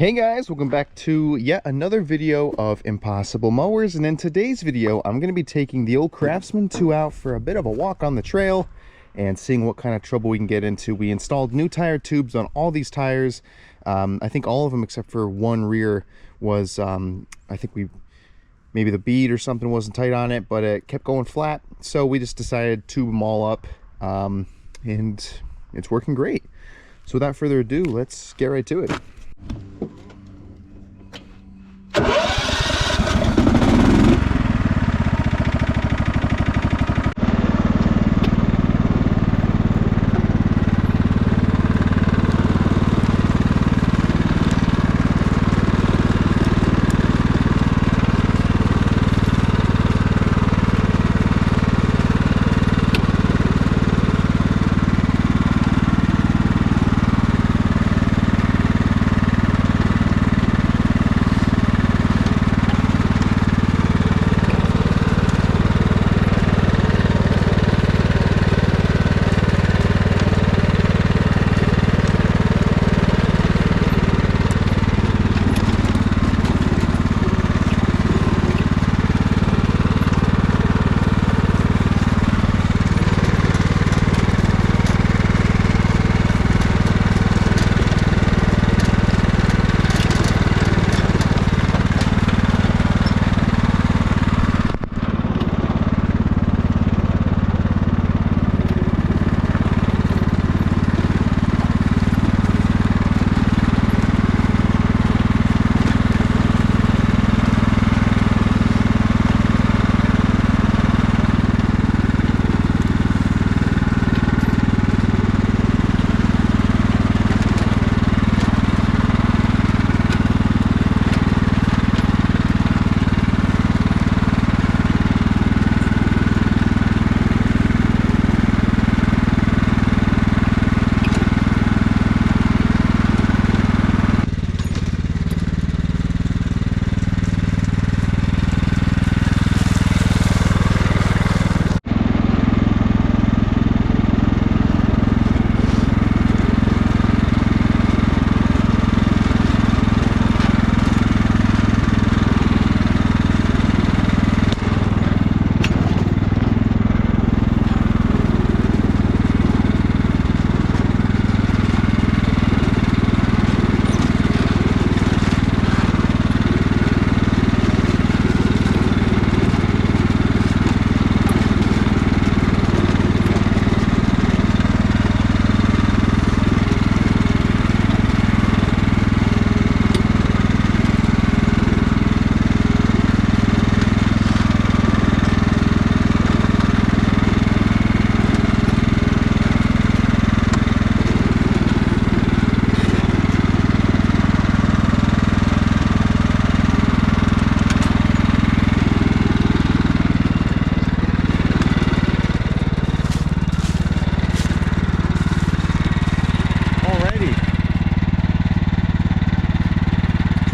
Hey guys, welcome back to yet another video of Impossible Mowers, and in today's video I'm going to be taking the old Craftsman 2 out for a bit of a walk on the trail and seeing what kind of trouble we can get into. We installed new tire tubes on all these tires. I think all of them except for one rear was, I think maybe the bead or something wasn't tight on it, but it kept going flat, so we just decided to tube them all up, and it's working great. So without further ado, let's get right to it.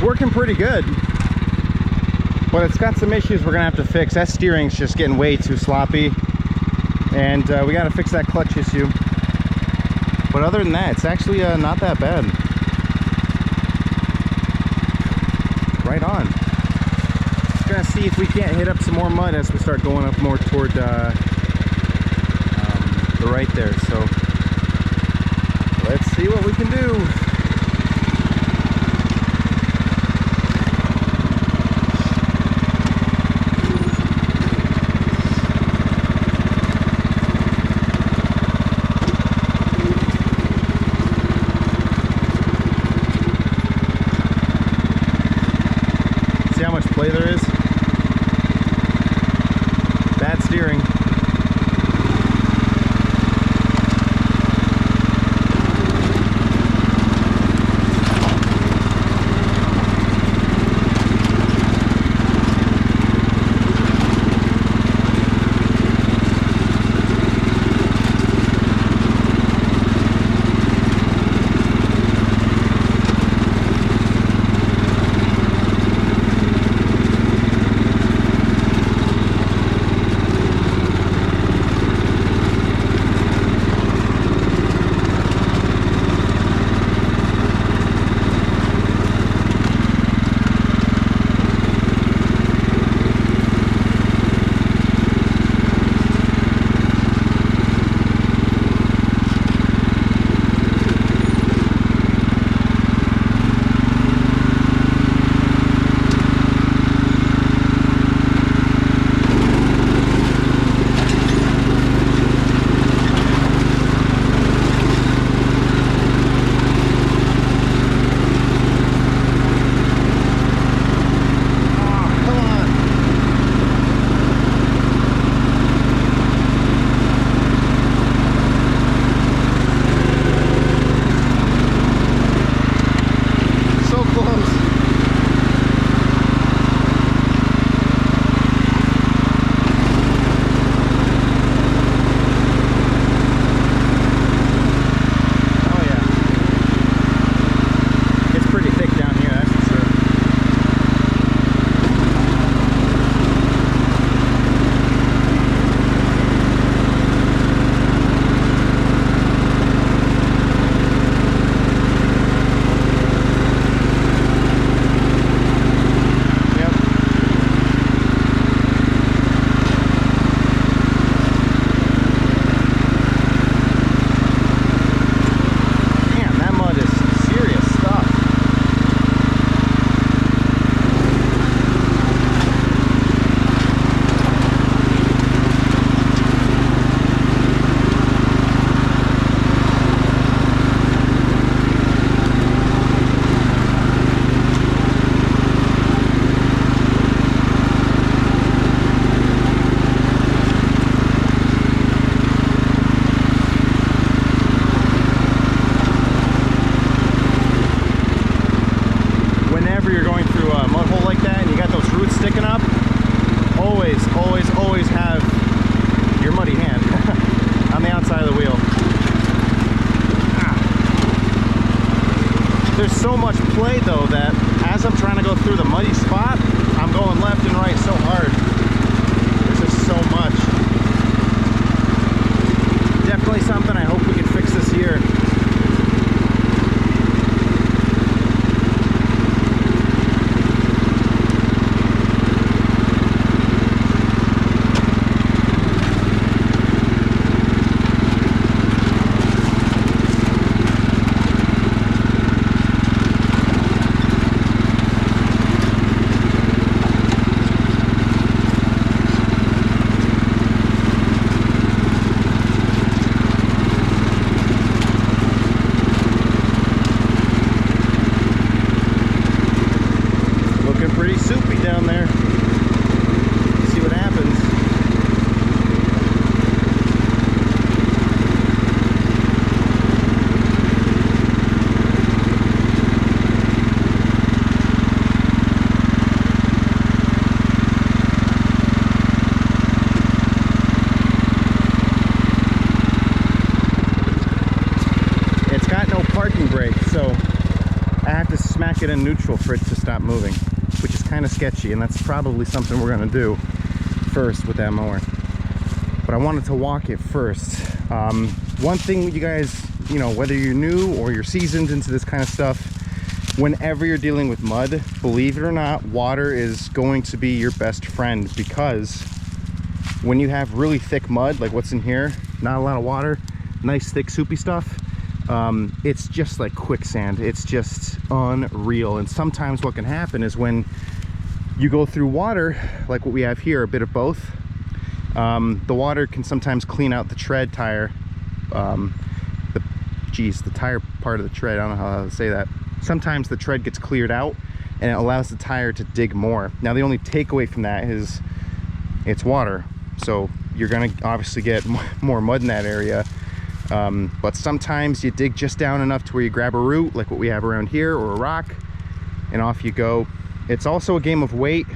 Working pretty good, but it's got some issues we're gonna have to fix. That steering's just getting way too sloppy, and we gotta fix that clutch issue. But other than that, it's actually not that bad. Right on. Just gonna see if we can't hit up some more mud as we start going up more toward the right there. So let's see what we can do. Play there is. Bad steering. play though, that as I'm trying to go through the muddy spot, I'm going left and right so hard. There's just so much. Definitely something I hope we can fix this year. Pretty soupy down there. See what happens. It's got no parking brake, so I have to smack it in neutral for it to stop moving, which is kind of sketchy, and that's probably something we're going to do first with that mower. But I wanted to walk it first. One thing, you guys, you know, whether you're new or you're seasoned into this kind of stuff, whenever you're dealing with mud, believe it or not, water is going to be your best friend, because when you have really thick mud, like what's in here, not a lot of water, nice thick soupy stuff, it's just like quicksand. It's just unreal. And sometimes what can happen is when you go through water, like what we have here, a bit of both, the water can sometimes clean out the tread tire, the tire part of the tread. I don't know how to say that. Sometimes the tread gets cleared out and it allows the tire to dig more. Now the only takeaway from that is it's water, so you're gonna obviously get more mud in that area. But sometimes you dig just down enough to where you grab a root, like what we have around here, or a rock, and off you go. It's also a game of weight.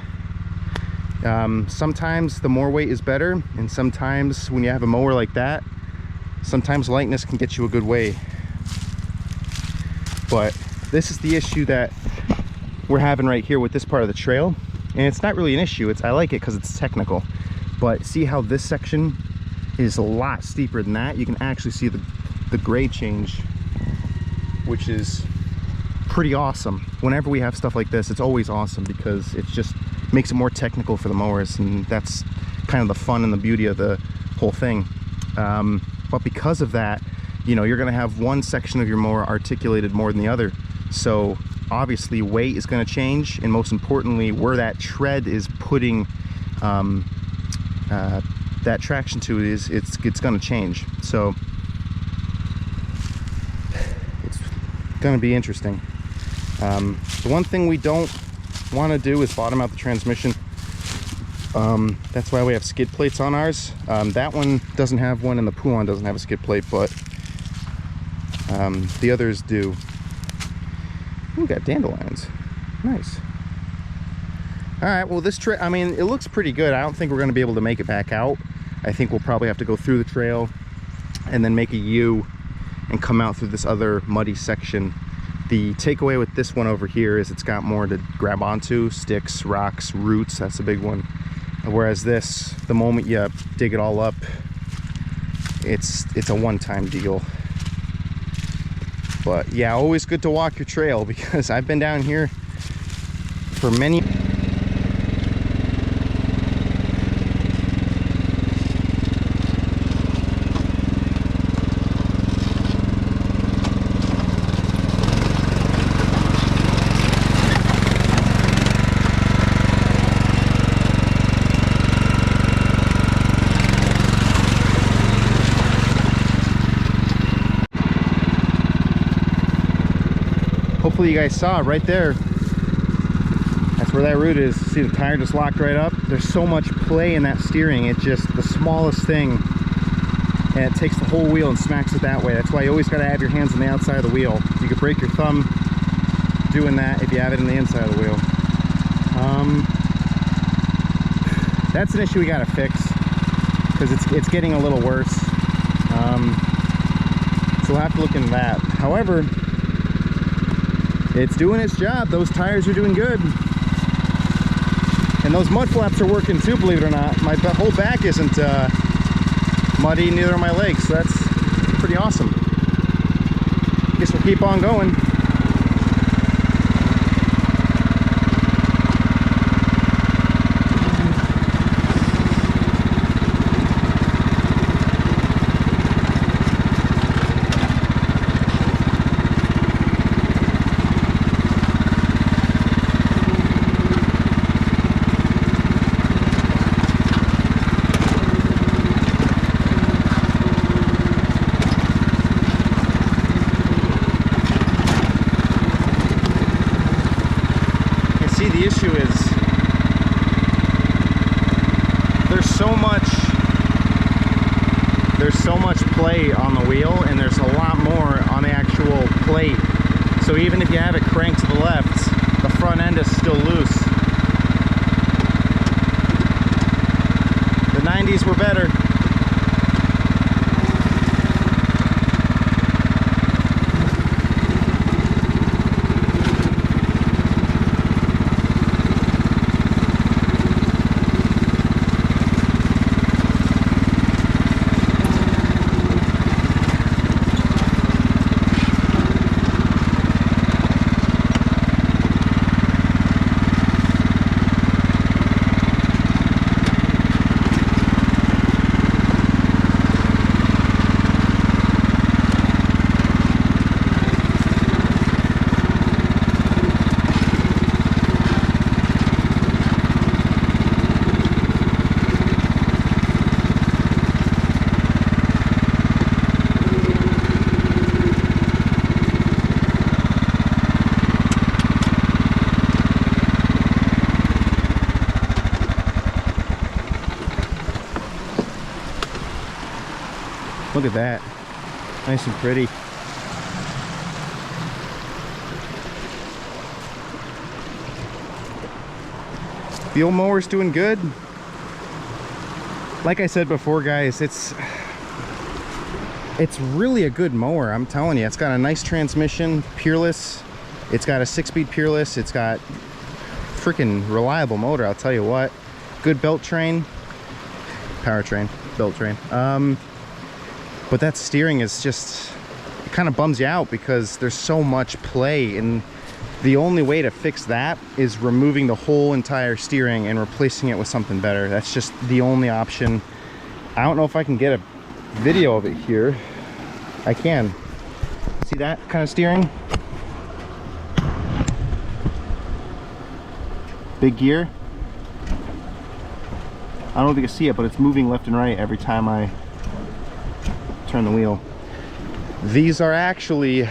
Sometimes the more weight is better, and sometimes when you have a mower like that, sometimes lightness can get you a good way. But this is the issue that we're having right here with this part of the trail, and it's not really an issue. I like it because it's technical. But see how this section is a lot steeper than that? You can actually see the grade change, which is pretty awesome. Whenever we have stuff like this, it's always awesome because it just makes it more technical for the mowers, and that's kind of the fun and the beauty of the whole thing. But because of that, you know, you're going to have one section of your mower articulated more than the other, so obviously weight is going to change, and most importantly, where that tread is putting that traction to it is it's going to change. So it's going to be interesting. The one thing we don't want to do is bottom out the transmission. That's why we have skid plates on ours. That one doesn't have one, and the Poulan doesn't have a skid plate, but the others do. We got dandelions. Nice. All right, well, this trail, I mean, it looks pretty good. I don't think we're going to be able to make it back out. I think we'll probably have to go through the trail and then make a U and come out through this other muddy section. The takeaway with this one over here is it's got more to grab onto: sticks, rocks, roots. That's a big one. Whereas this, the moment you dig it all up, it's a one-time deal. But yeah, always good to walk your trail, because I've been down here for many. Hopefully you guys saw it right there. That's where that root is. See, the tire just locked right up. There's so much play in that steering. It's just the smallest thing, and it takes the whole wheel and smacks it that way. That's why you always got to have your hands on the outside of the wheel. You could break your thumb doing that if you have it in the inside of the wheel. That's an issue we got to fix, because it's getting a little worse. So we'll have to look into that. However, It's doing its job. Those tires are doing good. And those mud flaps are working too, believe it or not. My whole back isn't muddy, neither are my legs. So that's pretty awesome. Guess we'll keep on going. The issue is there's so much play on the wheel, and there's a lot more on the actual plate. So even if you have it cranked to the left, the front end is still loose. The 90s were better. Look at that. Nice and pretty. The old mower's doing good. Like I said before, guys, it's really a good mower. I'm telling you, it's got a nice transmission, peerless. It's got a 6-speed peerless. It's got freaking reliable motor, I'll tell you what. Good belt train, powertrain, belt train. But that steering is just, it kind of bums you out because there's so much play, and the only way to fix that is removing the whole entire steering and replacing it with something better. That's just the only option. I don't know if I can get a video of it here. I can. See that kind of steering? Big gear. I don't know if you can see it, but it's moving left and right every time I turn the wheel. These are actually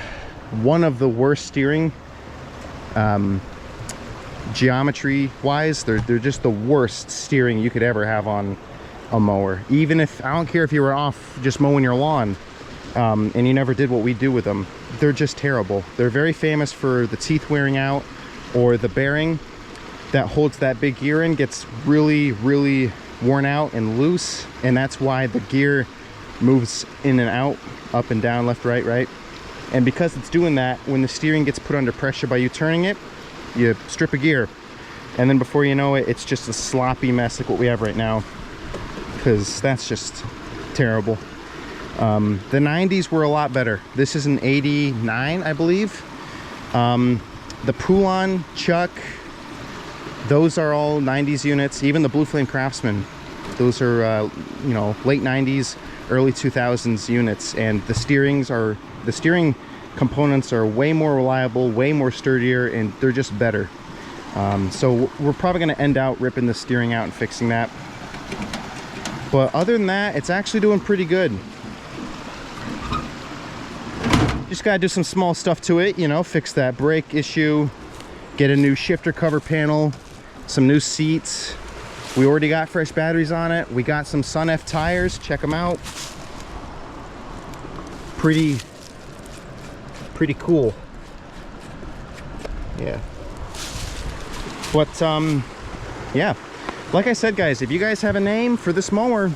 one of the worst steering geometry wise. They're just the worst steering you could ever have on a mower. Even if, I don't care if you were off just mowing your lawn and you never did what we do with them, they're just terrible. They're very famous for the teeth wearing out, or the bearing that holds that big gear in gets really worn out and loose, and that's why the gear moves in and out, up and down, left, right. And because it's doing that, when the steering gets put under pressure by you turning it, you strip a gear, and then before you know it, it's just a sloppy mess like what we have right now, because that's just terrible. The 90s were a lot better. This is an 89, I believe. The Poulon, Chuck, those are all 90s units. Even the Blue Flame Craftsman, those are you know, late 90s, early 2000s units, and the steering components are way more reliable, way more sturdier, and they're just better. So we're probably going to end out ripping the steering out and fixing that. But other than that, it's actually doing pretty good. Just got to do some small stuff to it, you know, fix that brake issue, get a new shifter cover panel, some new seats. We already got fresh batteries on it. We got some Sun F tires, check them out. Pretty cool. Yeah. But yeah, like I said, guys, if you guys have a name for this mower,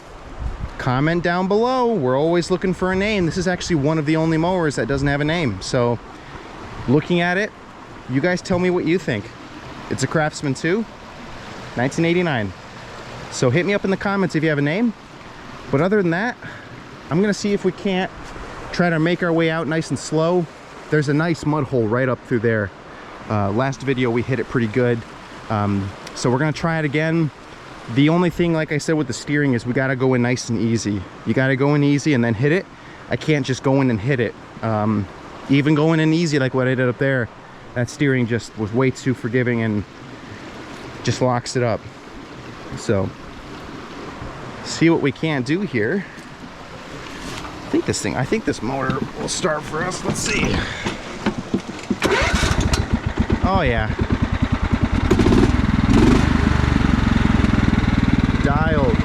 comment down below. We're always looking for a name. This is actually one of the only mowers that doesn't have a name. So looking at it, You guys tell me what you think. It's a Craftsman 2, 1989. So hit me up in the comments if you have a name. But other than that, I'm gonna see if we can't try to make our way out nice and slow. There's a nice mud hole right up through there. Last video we hit it pretty good. So we're gonna try it again. The only thing, like I said, with the steering is we gotta go in nice and easy. You gotta go in easy and then hit it. I can't just go in and hit it. Even going in easy like what I did up there, that steering just was way too forgiving and just locks it up. So, see what we can do here. I think this motor will start for us. Let's see. Oh yeah. Dialed.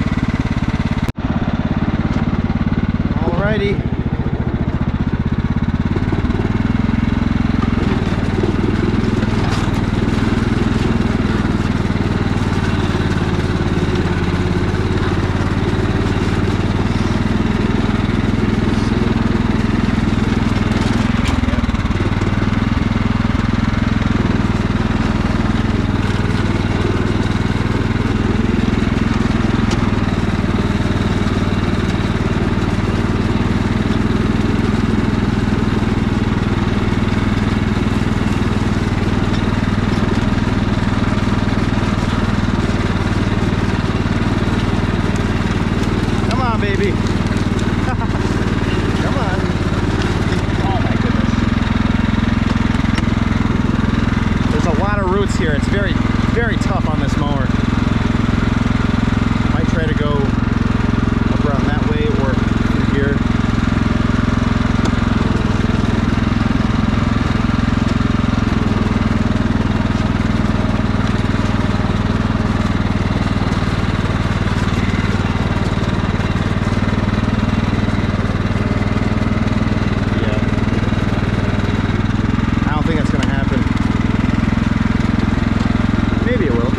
Alrighty. Here it's very tough on this mower. Might try to go up around that way or through here. Yeah, I don't think that's gonna happen. Maybe it will.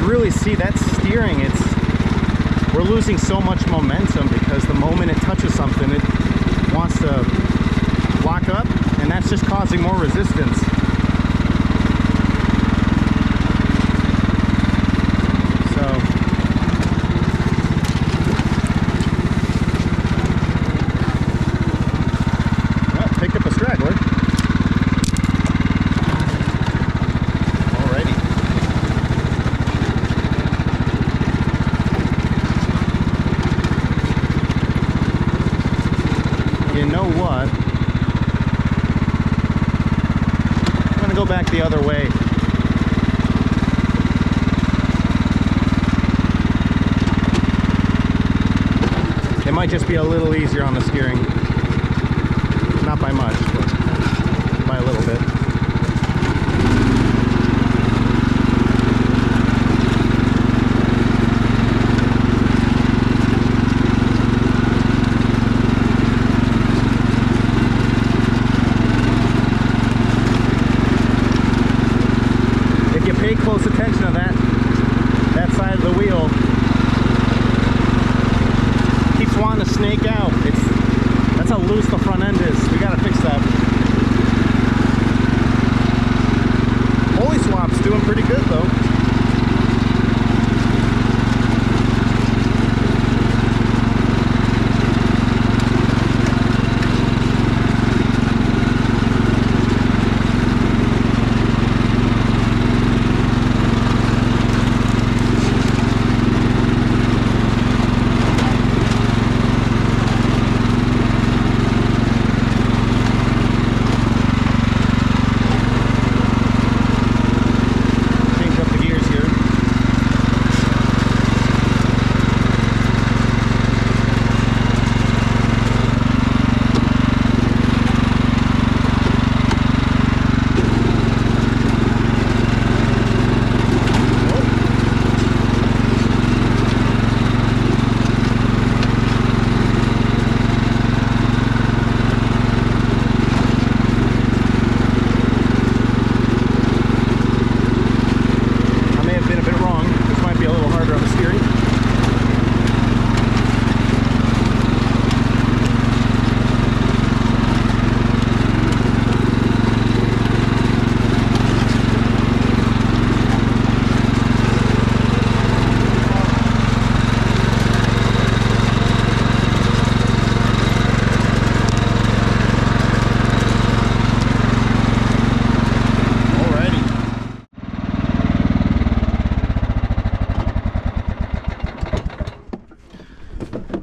Really see that steering, we're losing so much momentum because the moment it touches something it wants to lock up, and that's just causing more resistance. Picked up a straggler. You know what? I'm gonna go back the other way. might just be a little easier on the steering. Not by much, but by a little bit. If you pay close attention to that side of the wheel, keeps wanting to snake out. That's how loose the front end is. We gotta fix that. Pulley swap's doing pretty good though.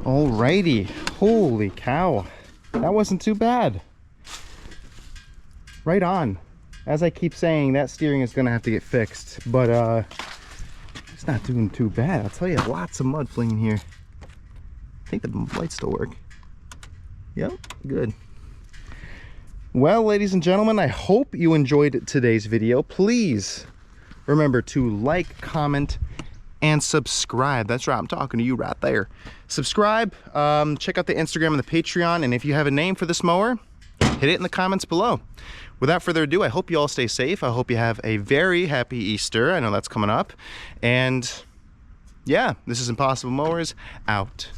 Alrighty, holy cow, that wasn't too bad. Right on. As I keep saying, that steering is gonna have to get fixed, but it's not doing too bad. I'll tell you, lots of mud flinging here. I think the lights still work. Yep, good. Well, ladies and gentlemen, I hope you enjoyed today's video. Please remember to like, comment, and subscribe. That's right, I'm talking to you right there. Subscribe, check out the Instagram and the Patreon, and if you have a name for this mower, hit it in the comments below. Without further ado, I hope you all stay safe. I hope you have a very happy Easter. I know that's coming up. And yeah, this is Impossible Mowers, out.